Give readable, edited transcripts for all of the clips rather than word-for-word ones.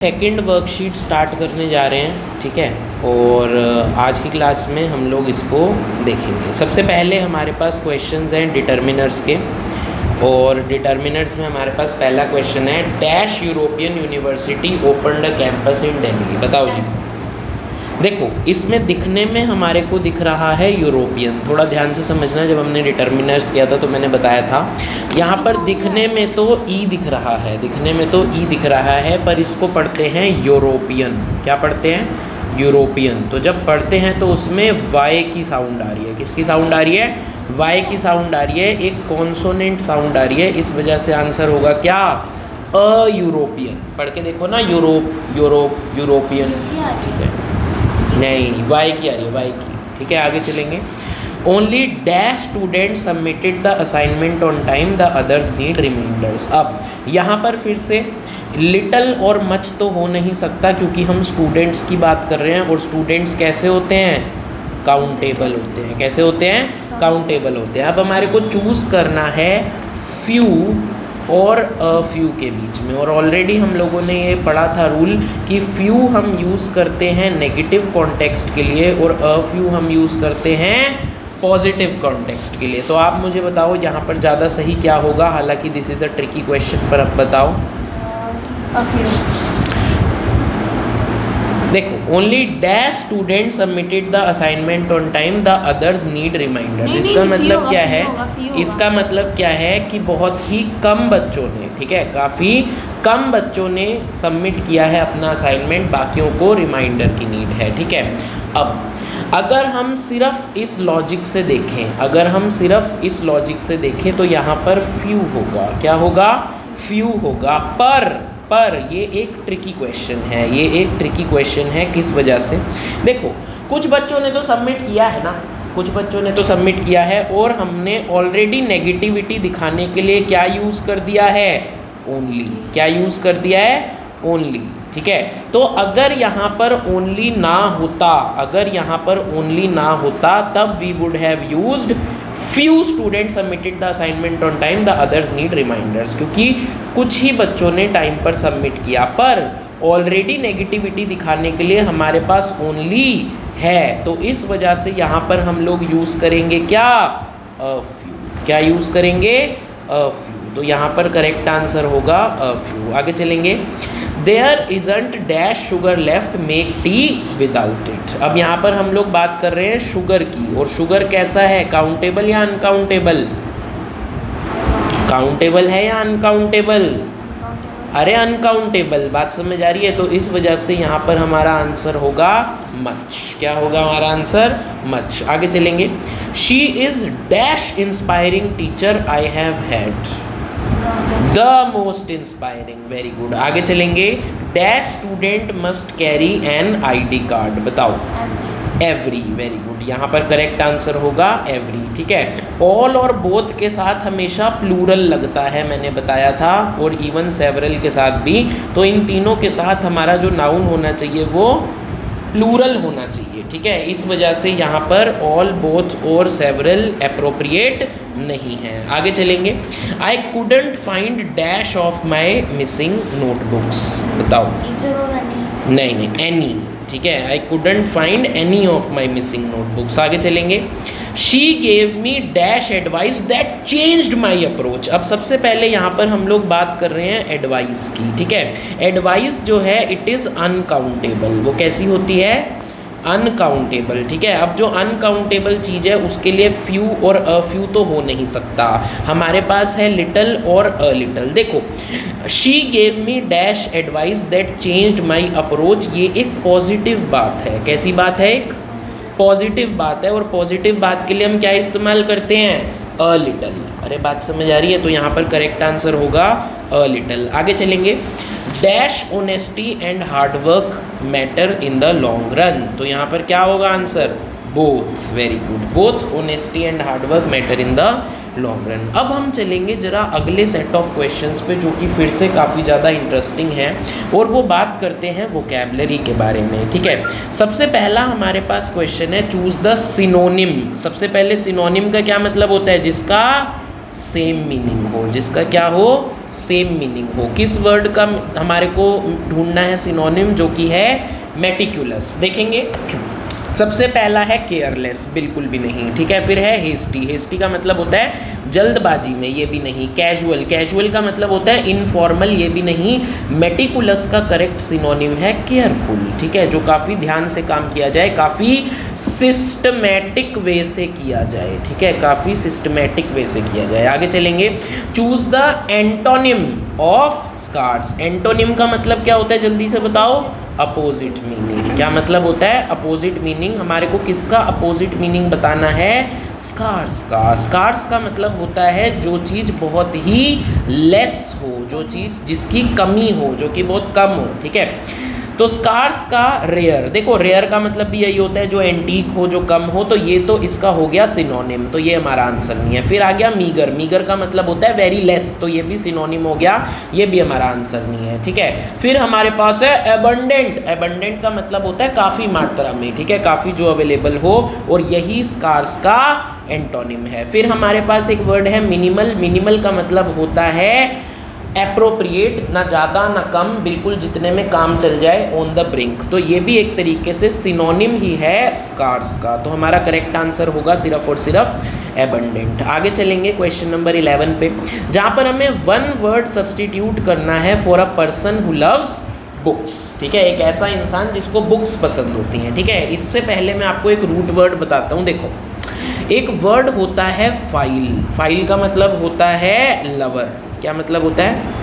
Second worksheet start करने जा रहे हैं, ठीक है। और आज की क्लास में हम लोग इसको देखेंगे। सबसे पहले हमारे पास क्वेश्चंस हैं डिटर्मिनर्स के, और डिटर्मिनर्स में हमारे पास पहला क्वेश्चन है, dash European university open the campus इन दिल्ली। बताओ जी। देखो, इसमें दिखने में हमारे को दिख रहा है यूरोपियन, थोड़ा ध्यान से समझना। जब हमने डिटर्मिनर्स किया था तो मैंने बताया था यहाँ पर दिखने में तो ई दिख रहा है, दिखने में तो ई दिख रहा है, पर इसको पढ़ते हैं यूरोपियन। क्या पढ़ते हैं? यूरोपियन। तो जब पढ़ते हैं तो उसमें वाई की साउंड आ रही है। किसकी साउंड आ रही है? वाई की साउंड आ रही है, एक कॉन्सोनेंट साउंड आ रही है। इस वजह से आंसर होगा क्या? A European. पढ़ के देखो ना, यूरोपियन, ठीक है। नहीं, वाई की आ रही है, वाई की, ठीक है। आगे चलेंगे। Only dash student submitted the assignment on time, the others need reminders. अब यहाँ पर फिर से लिटल और मच तो हो नहीं सकता, क्योंकि हम स्टूडेंट्स की बात कर रहे हैं, और स्टूडेंट्स कैसे होते हैं? काउंटेबल होते हैं। कैसे होते हैं? काउंटेबल होते हैं। अब हमारे को चूज़ करना है फ्यू और अ फ्यू के बीच में, और ऑलरेडी हम लोगों ने ये पढ़ा था रूल कि फ्यू हम यूज़ करते हैं नेगेटिव कॉन्टेक्स्ट के लिए, और अ फ्यू हम यूज़ करते हैं पॉजिटिव कॉन्टेक्स्ट के लिए। तो आप मुझे बताओ यहाँ पर ज़्यादा सही क्या होगा? हालांकि this is a tricky question, पर अब बताओ। A few. देखो, only dash student submitted the assignment on time, the others need reminder. इसका मतलब क्या है? इसका मतलब क्या है कि बहुत ही कम बच्चों ने, ठीक है, काफ़ी कम बच्चों ने सबमिट किया है अपना असाइनमेंट, बाकियों को रिमाइंडर की नीड है, ठीक है। अब अगर हम सिर्फ इस लॉजिक से देखें, अगर हम सिर्फ इस लॉजिक से देखें तो यहाँ पर फ्यू होगा। क्या होगा? फ्यू होगा। पर ये एक ट्रिकी क्वेश्चन है, ये एक ट्रिकी क्वेश्चन है। किस वजह से? देखो, कुछ बच्चों ने तो सबमिट किया है ना, कुछ बच्चों ने तो सबमिट किया है, और हमने ऑलरेडी नेगेटिविटी दिखाने के लिए क्या यूज़ कर दिया है? ओनली। क्या यूज़ कर दिया है? ओनली, ठीक है। तो अगर यहाँ पर ओनली ना होता, अगर यहाँ पर ओनली ना होता, तब we would have used few student submitted the assignment on time, the others need reminders, क्योंकि कुछ ही बच्चों ने टाइम पर सबमिट किया। पर ऑलरेडी नेगेटिविटी दिखाने के लिए हमारे पास ओनली है, तो इस वजह से यहाँ पर हम लोग यूज़ करेंगे क्या? A few. क्या यूज़ करेंगे? A few. तो यहाँ पर करेक्ट आंसर होगा अ फ्यू। आगे चलेंगे। There isn't dash sugar left, make tea without it. अब यहाँ पर हम लोग बात कर रहे हैं शुगर की, और शुगर कैसा है? काउंटेबल या अनकाउंटेबल? काउंटेबल है या अनकाउंटेबल? अरे अनकाउंटेबल। बात समझ आ रही है? तो इस वजह से यहाँ पर हमारा आंसर होगा मच। क्या होगा हमारा आंसर? मच। आगे चलेंगे। She is dash inspiring teacher I have had, the most inspiring. Very good. आगे चलेंगे। Dash student must carry N ID card. बताओ। एवरी। Very good. यहाँ पर करेक्ट आंसर होगा एवरी, ठीक है। ऑल और बोथ के साथ हमेशा प्लूरल लगता है, मैंने बताया था, और इवन सेवरल के साथ भी। तो इन तीनों के साथ हमारा जो नाउन होना चाहिए वो प्लूरल होना चाहिए, ठीक है। इस वजह से यहाँ पर ऑल, बोथ और सेवरल एप्रोप्रिएट नहीं है। आगे चलेंगे। I couldn't find dash of my missing notebooks. बताओ। नहीं, एनी, ठीक है। I couldn't find any of my missing notebooks. आगे चलेंगे। She gave me dash advice that changed my approach. अब सबसे पहले यहाँ पर हम लोग बात कर रहे हैं एडवाइस की, ठीक है। एडवाइस जो है इट इज़ अनकाउंटेबल। वो कैसी होती है? अनकाउंटेबल, ठीक है। अब जो अनकाउंटेबल चीज़ है उसके लिए फ्यू और अ फ्यू तो हो नहीं सकता। हमारे पास है लिटल और अ लिटल। देखो, she gave me dash advice that changed my approach, ये एक पॉजिटिव बात है। कैसी बात है? एक पॉजिटिव बात है, और पॉजिटिव बात के लिए हम क्या इस्तेमाल करते हैं? A little. अरे बात समझ आ रही है? तो यहाँ पर करेक्ट आंसर होगा अ लिटल। आगे चलेंगे। Dash honesty and hard work matter in the long run. तो यहाँ पर क्या होगा answer? Both. Very good. Both honesty and hard work matter in the long run. अब हम चलेंगे जरा अगले सेट ऑफ क्वेश्चंस पे, जो कि फिर से काफ़ी ज़्यादा इंटरेस्टिंग है, और वो बात करते हैं वोकैबलरी के बारे में, ठीक है। सबसे पहला हमारे पास क्वेश्चन है, चूज़ द सिनोनिम। सबसे पहले सिनोनिम का क्या मतलब होता है? जिसका सेम मीनिंग हो, जिसका क्या हो? सेम मीनिंग हो। किस वर्ड का हमारे को ढूंढना है सिनोनिम, जो कि है मेटिकुलस। देखेंगे, सबसे पहला है केयरलेस, बिल्कुल भी नहीं, ठीक है। फिर है हेस्टी, हेस्टी का मतलब होता है जल्दबाजी में, ये भी नहीं। कैजुअल, कैजुअल का मतलब होता है इनफॉर्मल, ये भी नहीं। मेटिकुलस का करेक्ट सिनोनिम है केयरफुल, ठीक है, जो काफ़ी ध्यान से काम किया जाए, काफ़ी सिस्टमैटिक वे से किया जाए, ठीक है, काफ़ी सिस्टमैटिक वे से किया जाए। आगे चलेंगे, choose the antonym of scarce. Antonym का मतलब क्या होता है, जल्दी से बताओ। Opposite meaning. क्या मतलब होता है अपोजिट मीनिंग? हमारे को किसका अपोजिट मीनिंग बताना है? स्कार्स का। स्कार्स का मतलब होता है जो चीज़ बहुत ही लेस हो, जो चीज़ जिसकी कमी हो, जो कि बहुत कम हो, ठीक है। तो स्कार्स का रेयर, देखो रेयर का मतलब भी यही होता है जो एंटीक हो, जो कम हो, तो ये तो इसका हो गया सिनोनिम, तो ये हमारा आंसर नहीं है। फिर आ गया मीगर, मीगर का मतलब होता है वेरी लेस, तो ये भी सिनोनिम हो गया, ये भी हमारा आंसर नहीं है, ठीक है। फिर हमारे पास है एबंडेंट, एबंडेंट का मतलब होता है काफ़ी मात्रा में, ठीक है, काफ़ी जो अवेलेबल हो, और यही स्कार्स का एंटोनिम है। फिर हमारे पास एक वर्ड है मिनिमल, मिनिमल का मतलब होता है एप्रोप्रिएट, ना ज़्यादा ना कम, बिल्कुल जितने में काम चल जाए, ऑन द ब्रिंक, तो ये भी एक तरीके से सिनोनिम ही है स्कार्स का। तो हमारा करेक्ट आंसर होगा सिर्फ और सिर्फ एबंडेंट। आगे चलेंगे क्वेश्चन नंबर 11 पे, जहाँ पर हमें वन वर्ड सब्सटीट्यूट करना है for a person who loves books, ठीक है, एक ऐसा इंसान जिसको बुक्स पसंद होती हैं, ठीक है। इससे पहले मैं आपको एक रूट वर्ड बताता हूँ। देखो, एक वर्ड होता है फाइल, फाइल का मतलब होता है लवर। क्या मतलब होता है?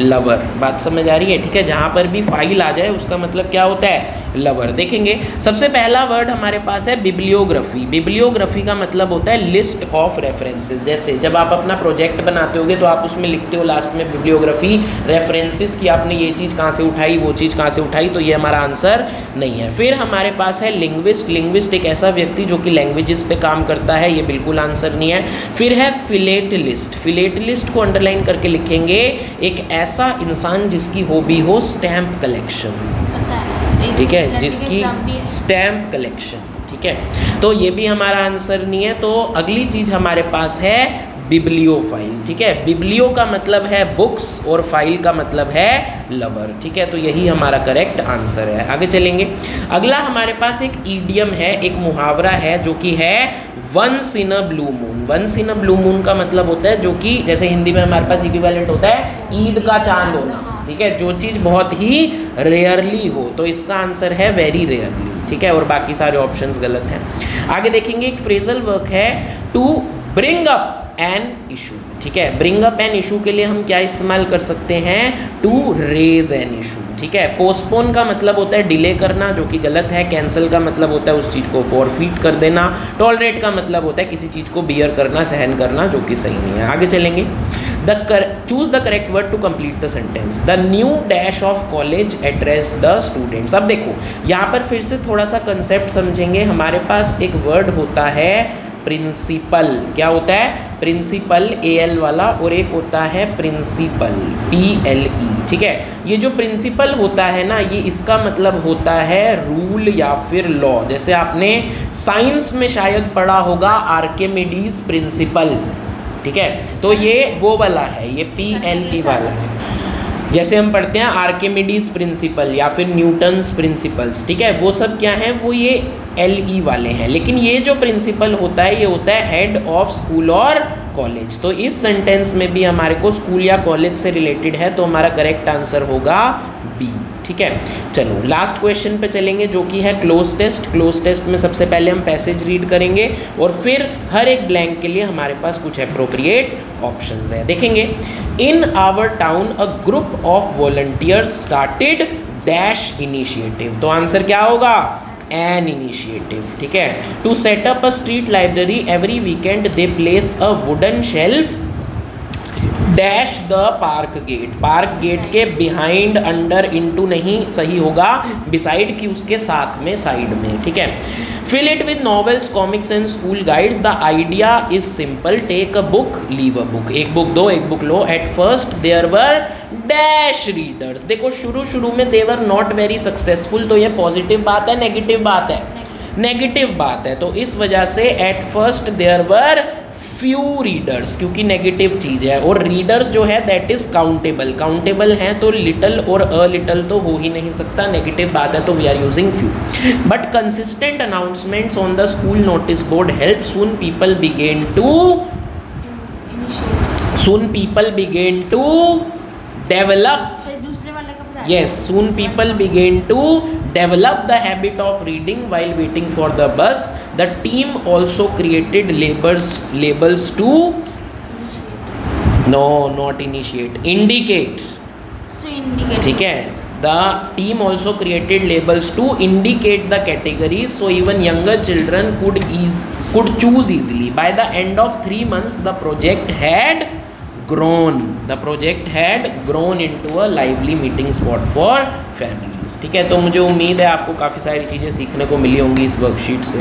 लवर। बात समझ आ रही है, ठीक है। जहाँ पर भी फाइल आ जाए उसका मतलब क्या होता है? लवर। देखेंगे, सबसे पहला वर्ड हमारे पास है बिब्लियोग्राफी। बिब्लियोग्राफी का मतलब होता है लिस्ट ऑफ रेफरेंसेस। जैसे जब आप अपना प्रोजेक्ट बनाते होगे तो आप उसमें लिखते हो लास्ट में बिब्लियोग्राफी, रेफरेंसेस, कि आपने ये चीज़ कहाँ से उठाई, वो चीज़ कहाँ से उठाई, तो ये हमारा आंसर नहीं है। फिर हमारे पास है लिंग्विस्ट, लिंग्विस्ट एक ऐसा व्यक्ति जो कि लैंग्वेजेस पे काम करता है, ये बिल्कुल आंसर नहीं है। फिर है फिलेटलिस्ट, फिलेटलिस्ट को अंडरलाइन करके लिखेंगे, एक ऐसा इंसान जिसकी हॉबी हो स्टैम्प कलेक्शन, ठीक है, जिसकी स्टैम्प कलेक्शन, ठीक है, तो ये भी हमारा आंसर नहीं है। तो अगली चीज़ हमारे पास है बिब्लियोफाइल, ठीक है। बिब्लियो का मतलब है बुक्स और फाइल का मतलब है लवर, ठीक है, तो यही हमारा करेक्ट आंसर है। आगे चलेंगे, अगला हमारे पास एक ईडियम है, एक मुहावरा है, जो कि है once in a blue moon. Once in a blue moon का मतलब होता है जो कि जैसे हिंदी में हमारे पास इक्विवेलेंट होता है ईद का चांद होना, ठीक है, जो चीज़ बहुत ही रेयरली हो, तो इसका आंसर है वेरी रेयरली, ठीक है, और बाकी सारे ऑप्शंस गलत हैं। आगे देखेंगे, एक फ्रेजल वर्क है to bring up an issue, ठीक है। ब्रिंग अप एन इशू के लिए हम क्या इस्तेमाल कर सकते हैं? टू रेज एन इशू, ठीक है। पोस्टपोन का मतलब होता है डिले करना, जो कि गलत है। कैंसिल का मतलब होता है उस चीज़ को फॉरफीट कर देना। टॉलरेट का मतलब होता है किसी चीज़ को बियर करना, सहन करना, जो कि सही नहीं है। आगे चलेंगे, choose the correct word to complete the sentence. The new dash of college address the students. अब देखो, यहाँ पर फिर से थोड़ा सा कंसेप्ट समझेंगे। हमारे पास एक वर्ड होता है प्रिंसिपल, क्या होता है? प्रिंसिपल AL वाला, और एक होता है प्रिंसिपल PLE, ठीक है। ये जो प्रिंसिपल होता है ना, ये इसका मतलब होता है रूल या फिर लॉ। जैसे आपने साइंस में शायद पढ़ा होगा आर्किमिडीज प्रिंसिपल, ठीक है, तो ये वो वाला है, ये PLE वाला है। जैसे हम पढ़ते हैं आर्किमिडीज प्रिंसिपल या फिर न्यूटन्स प्रिंसिपल्स, ठीक है, वो सब क्या हैं? वो ये LE वाले हैं। लेकिन ये जो प्रिंसिपल होता है, ये होता है हेड ऑफ स्कूल और कॉलेज। तो इस सेंटेंस में भी हमारे को स्कूल या कॉलेज से रिलेटेड है, तो हमारा करेक्ट आंसर होगा B, ठीक है। चलो लास्ट क्वेश्चन पे चलेंगे, जो कि है क्लोज टेस्ट। क्लोज टेस्ट में सबसे पहले हम पैसेज रीड करेंगे और फिर हर एक ब्लैंक के लिए हमारे पास कुछ एप्रोप्रिएट ऑप्शंस है। देखेंगे, in our town a group of volunteers started dash initiative, तो आंसर क्या होगा? एन इनिशिएटिव, ठीक है। To set up a street library every weekend they place a wooden shelf dash the park gate. Park gate के behind, under, into नहीं सही होगा, beside की उसके साथ में, साइड में, ठीक है। Fill it with novels, comics and school guides. The idea is simple, take a book, leave a book. एक बुक दो, एक बुक लो। At first there were dash readers. देखो शुरू में they were not very successful, तो ये positive बात है, नेगेटिव बात है? नेगेटिव बात है। तो इस वजह से at first there were few readers, क्योंकि नेगेटिव चीज़ है, और रीडर्स जो है दैट इज काउंटेबल, काउंटेबल है तो लिटल और अ लिटल तो हो ही नहीं सकता, नेगेटिव बात है तो we are using few. But consistent announcements on the school notice board help soon people begin to develop. दूसरे वाले का बता. Yes, soon people began to develop the habit of reading while waiting for the bus. The team also created labels to no, not initiate, indicate. So indicate. ठीक है. The team also created labels to indicate the categories, so even younger children could choose easily. By the end of 3 months, the project had grown into a lively meeting spot for families. ठीक है, तो मुझे उम्मीद है आपको काफ़ी सारी चीज़ें सीखने को मिली होंगी इस वर्कशीट से.